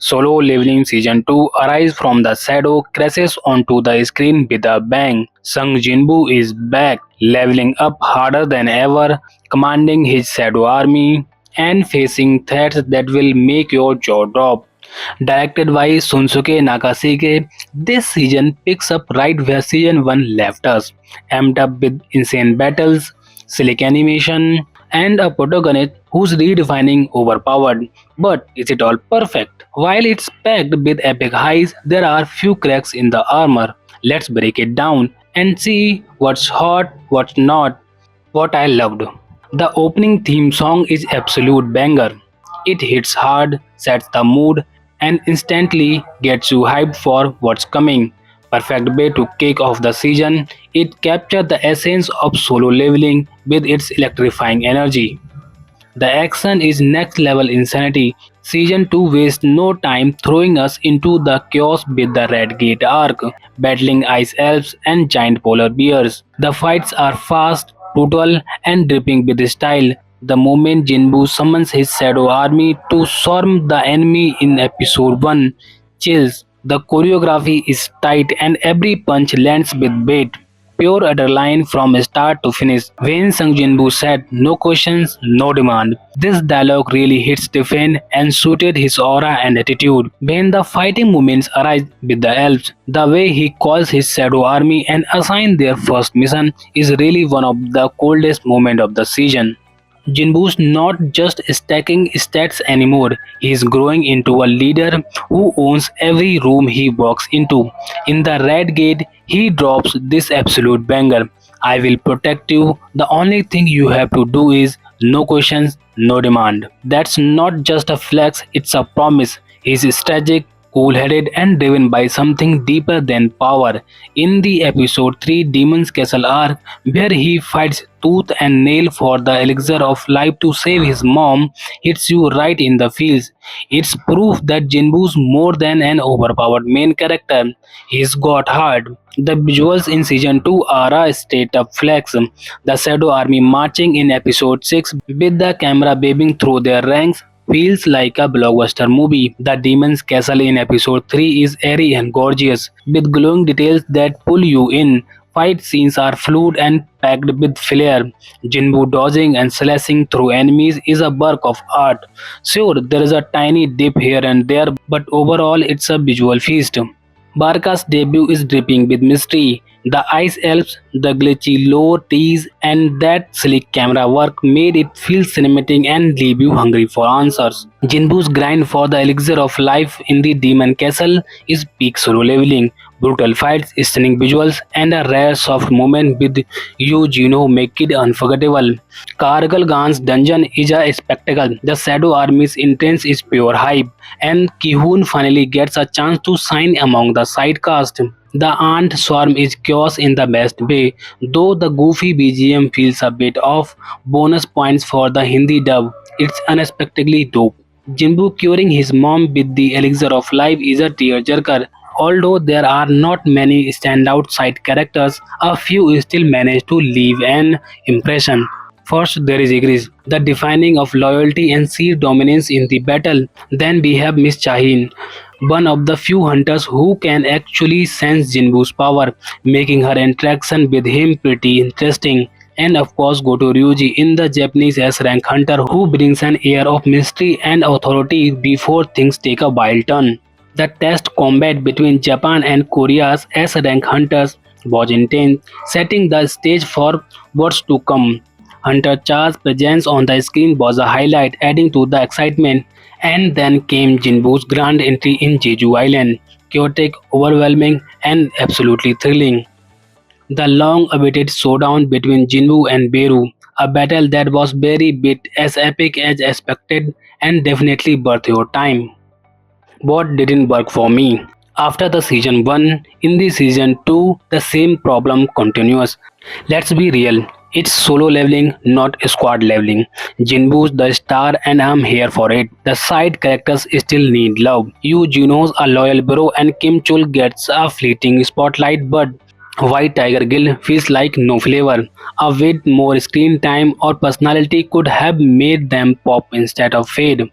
Solo Leveling Season 2 arrives from the shadow, crashes onto the screen with a bang. Sung Jinbu is back, leveling up harder than ever, commanding his shadow army and facing threats that will make your jaw drop. Directed by Shunsuke Nakashige, this season picks up right where season 1 left us, amped up with insane battles, slick animation, and a protagonist who's redefining overpowered. But is it all perfect? While it's packed with epic highs, there are few cracks in the armor. Let's break it down and see what's hot, what's not. What I loved. The opening theme song is absolute banger. It hits hard, sets the mood, and instantly gets you hyped for what's coming. Perfect way to kick off the season. It captures the essence of solo leveling with its electrifying energy. The action is next level insanity. Season 2 wastes no time throwing us into the chaos with the Red Gate arc, battling ice elves and giant polar bears. The fights are fast, brutal, and dripping with style. The moment Jinbu summons his shadow army to storm the enemy in episode 1, chills. The choreography is tight and every punch lands with weight. Pure adrenaline from start to finish. When Sung Jinbu said, "No questions, no demand," this dialogue really hits different and suited his aura and attitude. When the fighting moments arise with the elves, the way he calls his shadow army and assign their first mission is really one of the coldest moments of the season. Jinbu's not just stacking stats anymore, he is growing into a leader who owns every room he walks into. In the Red Gate, he drops this absolute banger. I will protect you. The only thing you have to do is no questions, no demand. That's not just a flex, it's a promise. He's strategic, cool headed, and driven by something deeper than power. In the episode 3 Demon's Castle arc, where he fights tooth and nail for the elixir of life to save his mom, hits you right in the feels. It's proof that Jinbu's more than an overpowered main character. He's got heart. The visuals in season 2 are a straight up flex. The Shadow Army marching in episode 6 with the camera waving through their ranks feels like a blockbuster movie. The Demon's Castle in episode 3 is airy and gorgeous, with glowing details that pull you in. Fight scenes are fluid and packed with flair. Jinbu dodging and slashing through enemies is a work of art. Sure, there is a tiny dip here and there, but overall it's a visual feast. Barca's debut is dripping with mystery. The ice elves, the glitchy lore tease, and that slick camera work made it feel cinematic and leave you hungry for answers. Jinbu's grind for the elixir of life in the Demon Castle is peak solo leveling. Brutal fights, stunning visuals, and a rare soft moment with Yu make it unforgettable. Kargal Gan's dungeon is a spectacle. The Shadow Army's intense is pure hype, and Kihun finally gets a chance to shine among the side cast. The Ant Swarm is chaos in the best way, though the goofy BGM feels a bit off. Bonus points for the Hindi dub. It's unexpectedly dope. Jinbu curing his mom with the elixir of life is a tearjerker. Although there are not many standout side characters, a few still manage to leave an impression. First, there is Igris, the defining of loyalty and sheer dominance in the battle. Then we have Miss Chaheen, one of the few hunters who can actually sense Jinbu's power, making her interaction with him pretty interesting. And of course, Goto Ryuji in the Japanese S-rank hunter who brings an air of mystery and authority before things take a wild turn. The test combat between Japan and Korea's S-rank hunters was intense, setting the stage for what's to come. Hunter Cha's presence on the screen was a highlight, adding to the excitement. And then came Jinbu's grand entry in Jeju Island, chaotic, overwhelming, and absolutely thrilling. The long-awaited showdown between Jinbu and Beru, a battle that was very bit as epic as expected and definitely worth your time. What didn't work for me? After the season 1, in the season 2, the same problem continues. Let's be real, it's solo leveling, not squad leveling. Jinbu's the star and I'm here for it. The side characters still need love. Yu Juno's a loyal bro and Kim Chul gets a fleeting spotlight, but White Tiger Gill feels like no flavor. A bit more screen time or personality could have made them pop instead of fade.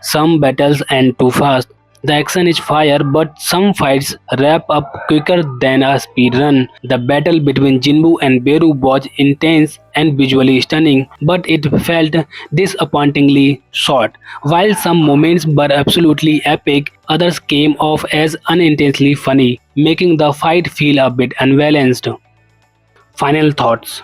Some battles end too fast. The action is fire, but some fights wrap up quicker than a speed run. The battle between Jinbu and Beru was intense and visually stunning, but it felt disappointingly short. While some moments were absolutely epic, others came off as unintentionally funny, making the fight feel a bit unbalanced. Final thoughts.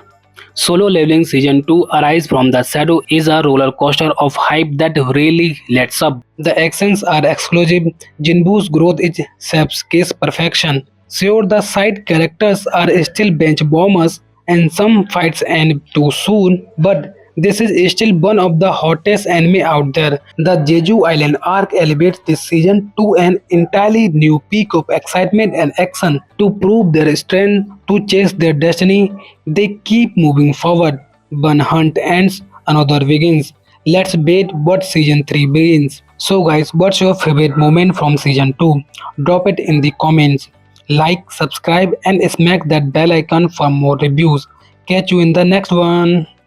Solo Leveling Season 2 Arise from the Shadow is a roller coaster of hype that really lets up. The actions are explosive, Jinbu's growth is chef's kiss perfection. Sure, the side characters are still bench bombers and some fights end too soon, but this is still one of the hottest anime out there. The Jeju Island arc elevates this season to an entirely new peak of excitement and action. To prove their strength, to chase their destiny, they keep moving forward. One hunt ends, another begins. Let's wait what season 3 begins. So guys, what's your favorite moment from season 2? Drop it in the comments. Like, subscribe and smack that bell icon for more reviews. Catch you in the next one.